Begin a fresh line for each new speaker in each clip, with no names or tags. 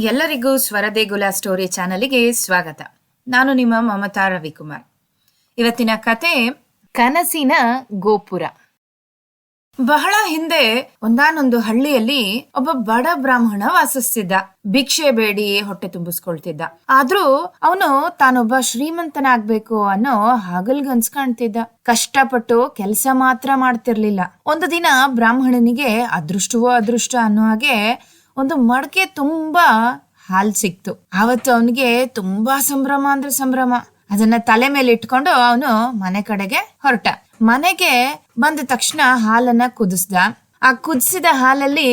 ಎಲ್ಲರಿಗೂ ಸ್ವರದೇಗುಲ ಸ್ಟೋರಿ ಚಾನಲ್ಗೆ ಸ್ವಾಗತ. ನಾನು ನಿಮ್ಮ ಮಮತಾ ರವಿಕುಮಾರ್. ಇವತ್ತಿನ ಕತೆ ಕನಸಿನ ಗೋಪುರ. ಬಹಳ ಹಿಂದೆ ಒಂದಾನೊಂದು ಹಳ್ಳಿಯಲ್ಲಿ ಒಬ್ಬ ಬಡ ಬ್ರಾಹ್ಮಣ ವಾಸಿಸ್ತಿದ್ದ. ಭಿಕ್ಷೆ ಬೇಡಿ ಹೊಟ್ಟೆ ತುಂಬಿಸ್ಕೊಳ್ತಿದ್ದ. ಆದ್ರೂ ಅವನು ತಾನೊಬ್ಬ ಶ್ರೀಮಂತನಾಗ್ಬೇಕು ಅನ್ನೋ ಹಗಲ್ಗನ್ಸ್ ಕಾಣ್ತಿದ್ದ. ಕಷ್ಟಪಟ್ಟು ಕೆಲಸ ಮಾತ್ರ ಮಾಡ್ತಿರ್ಲಿಲ್ಲ. ಒಂದು ದಿನ ಬ್ರಾಹ್ಮಣನಿಗೆ ಅದೃಷ್ಟವೋ ಅದೃಷ್ಟ ಅನ್ನೋ ಹಾಗೆ ಒಂದು ಮಡಕೆ ತುಂಬಾ ಹಾಲ್ ಸಿಕ್ತು. ಆವತ್ತು ಅವನಿಗೆ ತುಂಬಾ ಸಂಭ್ರಮ ಅಂದ್ರೆ ಸಂಭ್ರಮ. ಅದನ್ನ ತಲೆ ಮೇಲೆ ಇಟ್ಕೊಂಡು ಅವನು ಮನೆ ಕಡೆಗೆ ಹೊರಟ. ಮನೆಗೆ ಬಂದ ತಕ್ಷಣ ಹಾಲನ್ನ ಕುದಿಸ್ದ. ಆ ಕುದಿಸಿದ ಹಾಲಲ್ಲಿ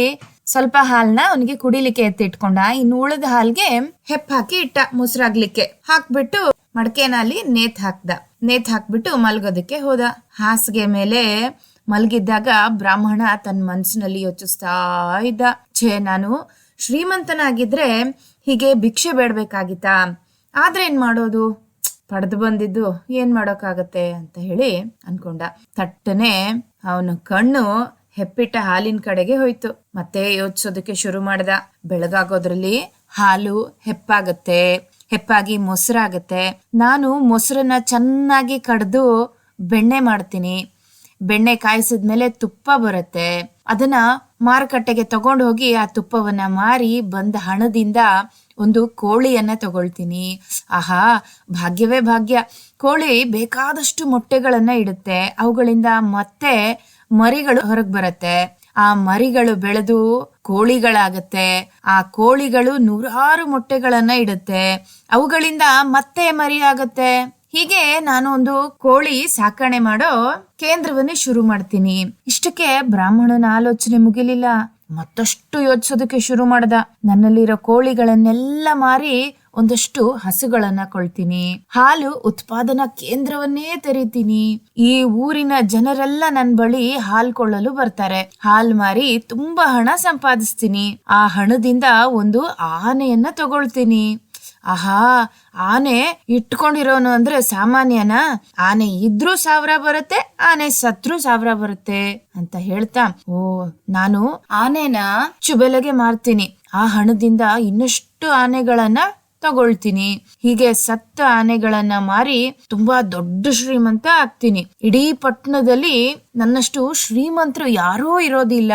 ಸ್ವಲ್ಪ ಹಾಲ್ನ ಅವನಿಗೆ ಕುಡಿಲಿಕ್ಕೆ ಎತ್ತಿಟ್ಕೊಂಡ. ಇನ್ನು ಉಳಿದ ಹಾಲ್ಗೆ ಹಾಕಿ ಇಟ್ಟ ಮೊಸರಾಗ್ಲಿಕ್ಕೆ. ಹಾಕ್ಬಿಟ್ಟು ಮಡಕೆನಲ್ಲಿ ನೇತ್ ಹಾಕ್ಬಿಟ್ಟು ಮಲ್ಗೋದಕ್ಕೆ ಹೋದ. ಹಾಸಿಗೆ ಮೇಲೆ ಮಲಗಿದ್ದಾಗ ಬ್ರಾಹ್ಮಣ ತನ್ನ ಮನ್ಸಿನಲ್ಲಿ ಯೋಚಿಸ್ತಾ ಇದ್ದ, ನಾನು ಶ್ರೀಮಂತನಾಗಿದ್ರೆ ಹೀಗೆ ಭಿಕ್ಷೆ ಬೇಡ್ಬೇಕಾಗಿತ್ತಾ? ಆದ್ರೆ ಏನ್ ಮಾಡೋದು, ಪಡೆದು ಬಂದಿದ್ದು ಏನ್ ಮಾಡೋಕ್ಕಾಗತ್ತೆ ಅಂತ ಹೇಳಿ ಅನ್ಕೊಂಡ. ತಟ್ಟನೆ ಅವನ ಕಣ್ಣು ಹೆಪ್ಪಿಟ್ಟ ಹಾಲಿನ ಕಡೆಗೆ ಹೋಯ್ತು. ಮತ್ತೆ ಯೋಚಿಸೋದಕ್ಕೆ ಶುರು ಮಾಡ್ದ. ಬೆಳಗಾಗೋದ್ರಲ್ಲಿ ಹಾಲು ಹೆಪ್ಪಾಗಿ ಮೊಸರಾಗತ್ತೆ. ನಾನು ಮೊಸರನ್ನ ಚೆನ್ನಾಗಿ ಕಡ್ದು ಬೆಣ್ಣೆ ಮಾಡ್ತೀನಿ. ಬೆಣ್ಣೆ ಕಾಯಿಸಿದ್ಮೇಲೆ ತುಪ್ಪ ಬರುತ್ತೆ. ಅದನ್ನ ಮಾರುಕಟ್ಟೆಗೆ ತಗೊಂಡು ಹೋಗಿ ಆ ತುಪ್ಪವನ್ನ ಮಾರಿ ಬಂದ ಹಣದಿಂದ ಒಂದು ಕೋಳಿಯನ್ನ ತಗೊಳ್ತೀನಿ. ಆಹಾ, ಭಾಗ್ಯವೇ ಭಾಗ್ಯ. ಕೋಳಿ ಬೇಕಾದಷ್ಟು ಮೊಟ್ಟೆಗಳನ್ನ ಇಡುತ್ತೆ. ಅವುಗಳಿಂದ ಮತ್ತೆ ಮರಿಗಳು ಹೊರಗ್ ಬರುತ್ತೆ. ಆ ಮರಿಗಳು ಬೆಳೆದು ಕೋಳಿಗಳಾಗತ್ತೆ. ಆ ಕೋಳಿಗಳು 100 ಮೊಟ್ಟೆಗಳನ್ನ ಇಡುತ್ತೆ. ಅವುಗಳಿಂದ ಮತ್ತೆ ಮರಿ ಆಗತ್ತೆ. ಹೀಗೆ ನಾನು ಒಂದು ಕೋಳಿ ಸಾಕಣೆ ಮಾಡೋ ಕೇಂದ್ರವನ್ನೇ ಶುರು ಮಾಡ್ತೀನಿ. ಇಷ್ಟಕ್ಕೆ ಬ್ರಾಹ್ಮಣನ ಆಲೋಚನೆ ಮುಗಿಲಿಲ್ಲ. ಮತ್ತಷ್ಟು ಯೋಚಿಸೋದಕ್ಕೆ ಶುರು ಮಾಡ್ದ. ನನ್ನಲ್ಲಿರೋ ಕೋಳಿಗಳನ್ನೆಲ್ಲ ಮಾರಿ ಒಂದಷ್ಟು ಹಸುಗಳನ್ನ ಕೊಳ್ತೀನಿ. ಹಾಲು ಉತ್ಪಾದನಾ ಕೇಂದ್ರವನ್ನೇ ತೆರೀತೀನಿ. ಈ ಊರಿನ ಜನರೆಲ್ಲ ನನ್ ಬಳಿ ಹಾಲು ಕೊಳ್ಳಲು ಬರ್ತಾರೆ. ಹಾಲ್ ಮಾರಿ ತುಂಬಾ ಹಣ ಸಂಪಾದಿಸ್ತೀನಿ. ಆ ಹಣದಿಂದ ಒಂದು ಆನೆಯನ್ನ ತಗೊಳ್ತೀನಿ. ಆಹಾ, ಆನೆ ಇಟ್ಕೊಂಡಿರೋನು ಅಂದ್ರೆ ಸಾಮಾನ್ಯನಾ? ಆನೆ ಇದ್ರೂ 1000 ಬರುತ್ತೆ, ಆನೆ ಸತ್ರು 1000 ಬರುತ್ತೆ ಅಂತ ಹೇಳ್ತಾ, ನಾನು ಆನೆನ ಚುಬೆಲೆಗೆ ಮಾರ್ತೀನಿ. ಆ ಹಣದಿಂದ ಇನ್ನಷ್ಟು ಆನೆಗಳನ್ನ ತಗೊಳ್ತೀನಿ. ಹೀಗೆ ಸತ್ತ ಆನೆಗಳನ್ನ ಮಾರಿ ತುಂಬಾ ದೊಡ್ಡ ಶ್ರೀಮಂತ ಆಗ್ತೀನಿ. ಇಡೀ ಪಟ್ಟಣದಲ್ಲಿ ನನ್ನಷ್ಟು ಶ್ರೀಮಂತರು ಯಾರೂ ಇರೋದಿಲ್ಲ.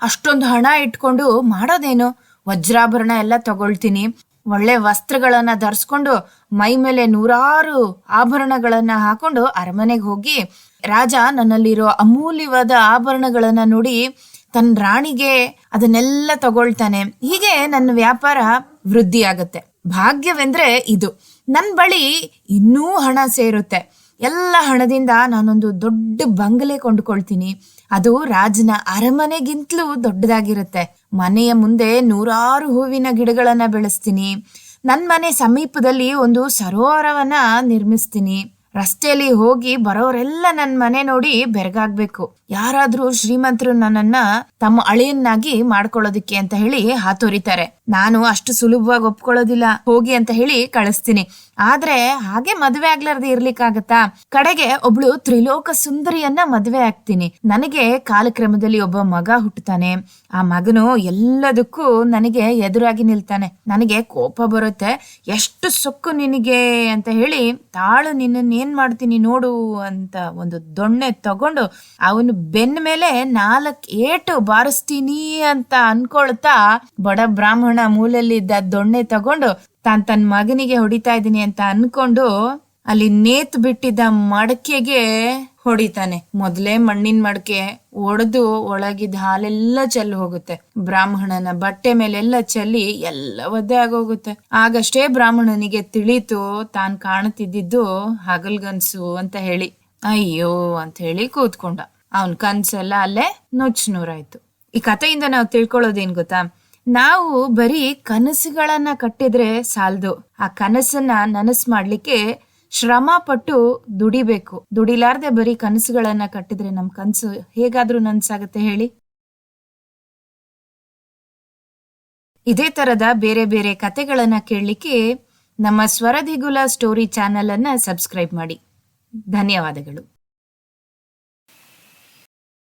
ಅಷ್ಟೊಂದು ಹಣ ಇಟ್ಕೊಂಡು ಮಾಡೋದೇನು? ವಜ್ರಾಭರಣ ಎಲ್ಲ ತಗೊಳ್ತೀನಿ. ಒಳ್ಳೆ ವಸ್ತ್ರಗಳನ್ನ ಧರಿಸ್ಕೊಂಡು ಮೈ ಮೇಲೆ 100 ಆಭರಣಗಳನ್ನ ಹಾಕೊಂಡು ಅರಮನೆಗೆ ಹೋಗಿ ರಾಜ ನನ್ನಲ್ಲಿರೋ ಅಮೂಲ್ಯವಾದ ಆಭರಣಗಳನ್ನ ನೋಡಿ ತನ್ನ ರಾಣಿಗೆ ಅದನ್ನೆಲ್ಲ ತಗೊಳ್ತಾನೆ. ಹೀಗೆ ನನ್ನ ವ್ಯಾಪಾರ ವೃದ್ಧಿ ಆಗತ್ತೆ. ಭಾಗ್ಯವೆಂದ್ರೆ ಇದು. ನನ್ ಬಳಿ ಇನ್ನೂ ಹಣ ಸೇರುತ್ತೆ. ಎಲ್ಲ ಹಣದಿಂದ ನಾನೊಂದು ದೊಡ್ಡ ಬಂಗಲೆ ಕೊಂಡುಕೊಳ್ತೀನಿ. ಅದು ರಾಜನ ಅರಮನೆಗಿಂತಲೂ ದೊಡ್ಡದಾಗಿರುತ್ತೆ. ಮನೆಯ ಮುಂದೆ 100 ಹೂವಿನ ಗಿಡಗಳನ್ನ ಬೆಳೆಸ್ತೀನಿ. ನನ್ ಮನೆ ಸಮೀಪದಲ್ಲಿ ಒಂದು ಸರೋವರವನ್ನ ನಿರ್ಮಿಸ್ತೀನಿ. ರಸ್ತೆಯಲ್ಲಿ ಹೋಗಿ ಬರೋರೆಲ್ಲ ನನ್ ಮನೆ ನೋಡಿ ಬೆರಗಾಗ್ಬೇಕು. ಯಾರಾದ್ರೂ ಶ್ರೀಮಂತರು ನನ್ನನ್ನ ತಮ್ಮ ಅಳಿಯನ್ನಾಗಿ ಮಾಡ್ಕೊಳ್ಳೋದಿಕ್ಕೆ ಅಂತ ಹೇಳಿ ಹಾತೊರಿತಾರೆ. ನಾನು ಅಷ್ಟು ಸುಲಭವಾಗಿ ಒಪ್ಕೊಳ್ಳೋದಿಲ್ಲ. ಹೋಗಿ ಅಂತ ಹೇಳಿ ಕಳಿಸ್ತೀನಿ. ಆದ್ರೆ ಹಾಗೆ ಮದ್ವೆ ಆಗ್ಲಾರ್ದೆ ಇರ್ಲಿಕ್ಕಾಗತ್ತಾ? ಕಡೆಗೆ ಒಬ್ಳು ತ್ರಿಲೋಕ ಸುಂದರಿಯನ್ನ ಮದ್ವೆ ಆಗ್ತೀನಿ. ನನಗೆ ಕಾಲಕ್ರಮದಲ್ಲಿ ಒಬ್ಬ ಮಗ ಹುಟ್ಟುತ್ತಾನೆ. ಆ ಮಗನು ಎಲ್ಲದಕ್ಕೂ ನನಗೆ ಎದುರಾಗಿ ನಿಲ್ತಾನೆ. ನನಗೆ ಕೋಪ ಬರುತ್ತೆ. ಎಷ್ಟು ಸೊಕ್ಕು ನಿನಗೆ ಅಂತ ಹೇಳಿ, ತಾಳು ನಿನ್ನ ಏನ್ ಮಾಡ್ತೀನಿ ನೋಡು ಅಂತ ಒಂದು ದೊಣ್ಣೆ ತಗೊಂಡು ಅವನು ಬೆನ್ನ ಮೇಲೆ 4 ಏಟು ಬಾರಿಸ್ತೀನಿ ಅಂತ ಅನ್ಕೊಳ್ತಾ ಬಡ ಬ್ರಾಹ್ಮಣ ಮೂಲೆಯಲ್ಲಿದ್ದ ದೊಣ್ಣೆ ತಗೊಂಡು ತನ್ನ ಮಗನಿಗೆ ಹೊಡಿತಾ ಇದ್ದೀನಿ ಅಂತ ಅನ್ಕೊಂಡು ಅಲ್ಲಿ ನೇತ್ ಬಿಟ್ಟಿದ್ದ ಮಡಕೆಗೆ ಹೊಡಿತಾನೆ. ಮೊದಲೇ ಮಣ್ಣಿನ ಮಡಕೆ ಒಡೆದು ಒಳಗಿದ್ದ ಹಾಲೆಲ್ಲ ಚೆಲ್ಲಿ ಹೋಗುತ್ತೆ. ಬ್ರಾಹ್ಮಣನ ಬಟ್ಟೆ ಮೇಲೆಲ್ಲ ಚೆಲ್ಲಿ ಎಲ್ಲ ಒದ್ದೆ ಆಗೋಗುತ್ತೆ. ಆಗಷ್ಟೇ ಬ್ರಾಹ್ಮಣನಿಗೆ ತಿಳಿತು ತಾನ್ ಕಾಣ್ತಿದ್ದಿದ್ದು ಹಗಲ್ಗನ್ಸು ಅಂತ ಹೇಳಿ. ಅಯ್ಯೋ ಅಂತ ಹೇಳಿ ಕೂತ್ಕೊಂಡ. ಅವನ್ ಕನ್ಸೆಲ್ಲ ಅಲ್ಲೇ ನುಚ್ಚುನೂರಾಯ್ತು. ಈ ಕಥೆಯಿಂದ ನಾವು ತಿಳ್ಕೊಳ್ಳೋದೇನ್ ಗೊತ್ತಾ? ನಾವು ಬರೀ ಕನಸುಗಳನ್ನ ಕಟ್ಟಿದ್ರೆ ಸಾಲದು. ಆ ಕನಸನ್ನ ನನಸು ಮಾಡ್ಲಿಕ್ಕೆ ಶ್ರಮ ಪಟ್ಟು ದುಡಿಬೇಕು. ದುಡಿಲಾರ್ದೆ ಬರೀ ಕನಸುಗಳನ್ನ ಕಟ್ಟಿದ್ರೆ ನಮ್ ಕನಸು ಹೇಗಾದ್ರೂ ನನ್ಸಾಗತ್ತೆ ಹೇಳಿ? ಇದೇ ತರದ ಬೇರೆ ಬೇರೆ ಕತೆಗಳನ್ನ ಕೇಳಲಿಕ್ಕೆ ನಮ್ಮ ಸ್ವರದೇಗುಲ ಸ್ಟೋರಿ ಚಾನೆಲ್ ಅನ್ನ ಸಬ್ಸ್ಕ್ರೈಬ್ ಮಾಡಿ. ಧನ್ಯವಾದಗಳು.